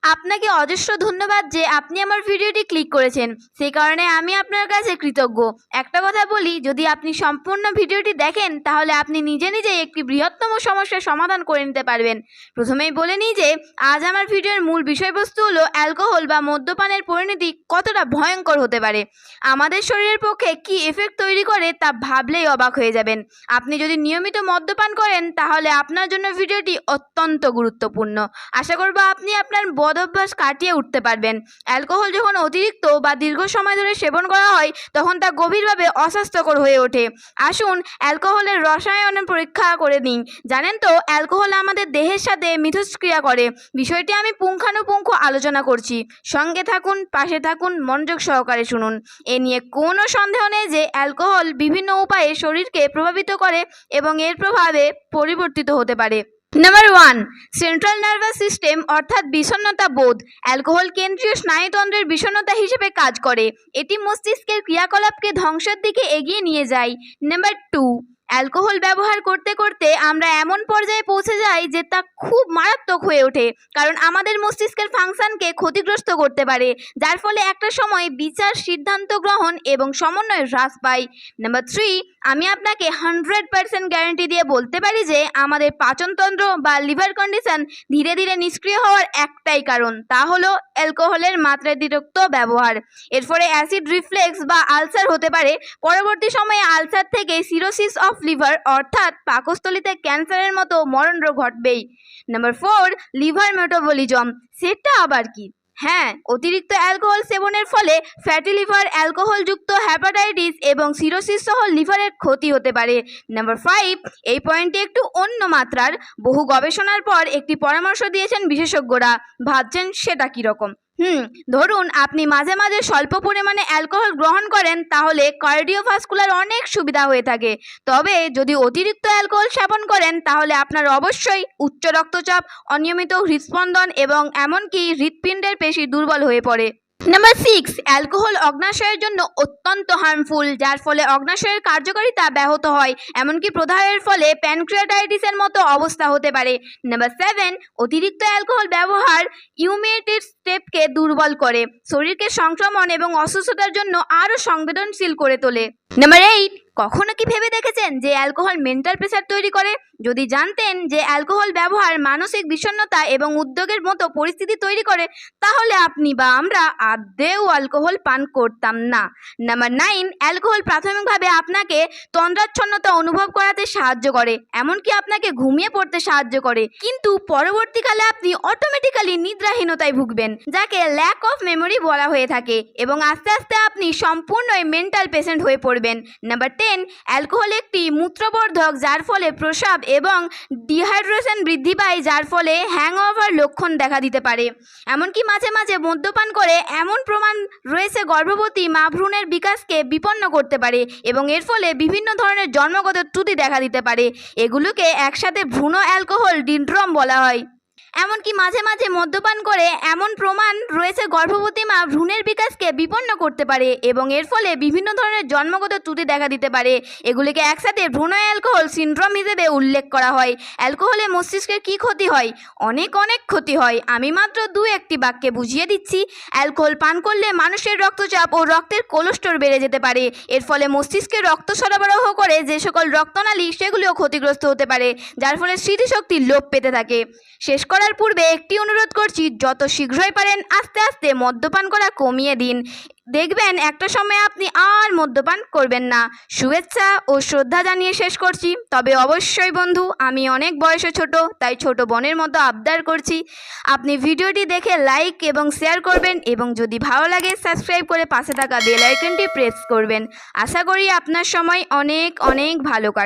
আপনাকে অজস্র ধন্যবাদ যে আপনি আমার ভিডিওটি ক্লিক করেছেন, সেই কারণে আমি আপনার কাছে কৃতজ্ঞ। একটা কথা বলি, যদি আপনি সম্পূর্ণ ভিডিওটি দেখেন তাহলে আপনি নিজে নিজেই একটি বৃহত্তম সমস্যার সমাধান করে নিতে পারবেন। প্রথমেই বলে নিই যে আজ আমার ভিডিওর মূল বিষয়বস্তু হলো অ্যালকোহল বা মদ্যপানের পরিণতি কতটা ভয়ঙ্কর হতে পারে, আমাদের শরীরের পক্ষে কি এফেক্ট তৈরি করে তা ভাবলেই অবাক হয়ে যাবেন। আপনি যদি নিয়মিত মদ্যপান করেন তাহলে আপনার জন্য ভিডিওটি অত্যন্ত গুরুত্বপূর্ণ। আশা করব আপনি আপনার অভ্যাস কাটিয়ে উঠতে পারবেন। অ্যালকোহল যখন অতিরিক্ত বা দীর্ঘ সময় ধরে সেবন করা হয় তখন তা গভীরভাবে অস্বাস্থ্যকর হয়ে ওঠে। আসুন অ্যালকোহলের রসায়নের পরীক্ষা করে নিই। জানেন তো, অ্যালকোহল আমাদের দেহের সাথে মিথস্ক্রিয়া করে। বিষয়টি আমি পুঙ্খানুপুঙ্খ আলোচনা করছি। সঙ্গে থাকুন, পাশে থাকুন, মনোযোগ সহকারে শুনুন। এ নিয়ে কোনো সন্দেহ নেই যে অ্যালকোহল বিভিন্ন উপায়ে শরীরকে প্রভাবিত করে এবং এর প্রভাবে পরিবর্তিত হতে পারে। নাম্বার 1, সেন্ট্রাল নার্ভাস সিস্টেম অর্থাৎ বিষণ্ণতা বোধ। অ্যালকোহল কেন্দ্রীয় স্নায়ুতন্ত্রের বিষণ্ণতা হিসেবে কাজ করে। এটি মস্তিষ্কের ক্রিয়াকলাপকে ধ্বংসের দিকে এগিয়ে নিয়ে যায়। নাম্বার 2, অ্যালকোহল ব্যবহার করতে করতে আমরা এমন পর্যায়ে পৌঁছে যাই যে তা খুব মারাত্মক হয়ে ওঠে, কারণ আমাদের মস্তিষ্কের ফাংশনকে ক্ষতিগ্রস্ত করতে পারে, যার ফলে একটা সময় বিচার, সিদ্ধান্ত গ্রহণ এবং সমন্বয় হ্রাস পায়। নাম্বার 3, আমি আপনাকে 100% গ্যারান্টি দিয়ে বলতে পারি যে আমাদের পাচনতন্ত্র বা লিভার কন্ডিশন ধীরে ধীরে নিষ্ক্রিয় হওয়ার একটাই কারণ, তা হলো অ্যালকোহলের মাত্রাতিরিক্ত ব্যবহার। এর ফলে অ্যাসিড রিফ্লেক্স বা আলসার হতে পারে। পরবর্তী সময়ে আলসার থেকে সিরোসিস অফ লিভার অর্থাৎ পাকস্থলীতে ক্যান্সারের মতো মরণ রোগ ঘটবেই। Number 4, liver metabolism. সেটা আবার কি? হ্যাঁ, অতিরিক্ত অ্যালকোহল সেবনের ফলে ফ্যাটি লিভার, অ্যালকোহলযুক্ত হ্যাপাটাইটিস এবং সিরোসিস সহ লিভারের ক্ষতি হতে পারে। নাম্বার 5, এই পয়েন্টটি একটু অন্য মাত্রার। বহু গবেষণার পর একটি পরামর্শ দিয়েছেন বিশেষজ্ঞরা। ভাবছেন সেটা কীরকম? ধরুন আপনি মাঝে মাঝে স্বল্প পরিমাণে অ্যালকোহল গ্রহণ করেন, তাহলে কার্ডিওভাস্কুলার অনেক সুবিধা হয়ে থাকে। তবে যদি অতিরিক্ত অ্যালকোহল সেবন করেন তাহলে আপনার অবশ্যই উচ্চ রক্তচাপ, অনিয়মিত হৃদস্পন্দন এবং এমনকি হৃৎপিণ্ডের পেশি দুর্বল হয়ে পড়ে। নাম্বার 6, অ্যালকোহল অগ্নাশয়ের জন্য অত্যন্ত হার্মফুল, যার ফলে অগ্নাশয়ের কার্যকারিতা ব্যাহত হয়, এমনকি প্রদাহের ফলে প্যানক্রিয়াটাইটিসের মতো অবস্থা হতে পারে। নাম্বার 7, অতিরিক্ত অ্যালকোহল ব্যবহার ইমিউনিটি সিস্টেমকে দুর্বল করে, শরীরকে সংক্রমণ এবং অসুস্থতার জন্য আরও সংবেদনশীল করে তোলে। নাম্বার 8, কখনো কি ভেবে দেখেছেন যে অ্যালকোহল মেন্টাল প্রেশার তৈরি করে? যদি জানতেন যে অ্যালকোহল ব্যবহার মানসিক বিষণ্ণতা এবং উদ্বেগের মতো পরিস্থিতি তৈরি করে, তাহলে আপনি বা আমরা আদৌ অ্যালকোহল পান করতাম না। নাম্বার 9, অ্যালকোহল প্রাথমিকভাবে আপনাকে তন্দ্রাচ্ছন্নতা অনুভব করাতে সাহায্য করে, এমনকি আপনাকে ঘুমিয়ে পড়তে সাহায্য করে, কিন্তু পরবর্তীকালে আপনি অটোমেটিক্যালি নিদ্রাহীনতায় ভুগবেন, যাকে ল্যাক অফ মেমোরি বলা হয়ে থাকে, এবং আস্তে আস্তে আপনি সম্পূর্ণই মেন্টাল পেশেন্ট হয়ে পড়বেন। নাম্বার 10, অ্যালকোহল একটি মূত্রবর্ধক, যার ফলে প্রস্রাব এবং ডিহাইড্রেশন বৃদ্ধি পায়, যার ফলে হ্যাংওভার লক্ষণ দেখা দিতে পারে। এমনকি মাঝে মাঝে মদ্যপান করে এমন প্রমাণ রয়েছে গর্ভবতী মা ভ্রূণের বিকাশকে বিপন্ন করতে পারে এবং এর ফলে বিভিন্ন ধরনের জন্মগত ত্রুটি দেখা দিতে পারে। এগুলোকে একসাথে ভ্রূণ অ্যালকোহল সিনড্রোম বলা হয়। এমনকি মাঝে মাঝে মদ্যপান করে এমন প্রমাণ রয়েছে গর্ভবতী মা ভ্রূণের বিকাশকে বিপন্ন করতে পারে এবং এর ফলে বিভিন্ন ধরনের জন্মগত ত্রুটি দেখা দিতে পারে। এগুলিকে একসাথে ভ্রূণ অ্যালকোহল সিনড্রোম হিসেবে উল্লেখ করা হয়। অ্যালকোহলে মস্তিষ্কের কী ক্ষতি হয়? অনেক ক্ষতি হয়। আমি মাত্র 2-1টি বাক্যে বুঝিয়ে দিচ্ছি। অ্যালকোহল পান করলে মানুষের রক্তচাপ ও রক্তের কোলেস্টেরল বেড়ে যেতে পারে। এর ফলে মস্তিষ্কে রক্ত সরবরাহ করে যে সকল রক্তনালী, সেগুলিও ক্ষতিগ্রস্ত হতে পারে, যার ফলে স্মৃতিশক্তি লোপ পেতে থাকে। শেষ করার পূর্বে একটি অনুরোধ করছি, যত শীঘ্রই পারেন আস্তে আস্তে মদ্যপান করা কমিয়ে দিন। দেখবেন একটা সময় আপনি আর মদ্যপান করবেন না। শুভেচ্ছা ও শ্রদ্ধা জানিয়ে শেষ করছি। তবে অবশ্যই বন্ধু, আমি অনেক বয়সে ছোট, তাই ছোট বোনের মতো আবদার করছি, আপনি ভিডিওটি দেখে লাইক এবং শেয়ার করবেন এবং যদি ভালো লাগে সাবস্ক্রাইব করে পাশে থাকা বেল আইকনটি প্রেস করবেন। আশা করি আপনার সময় অনেক ভালো কাটবে।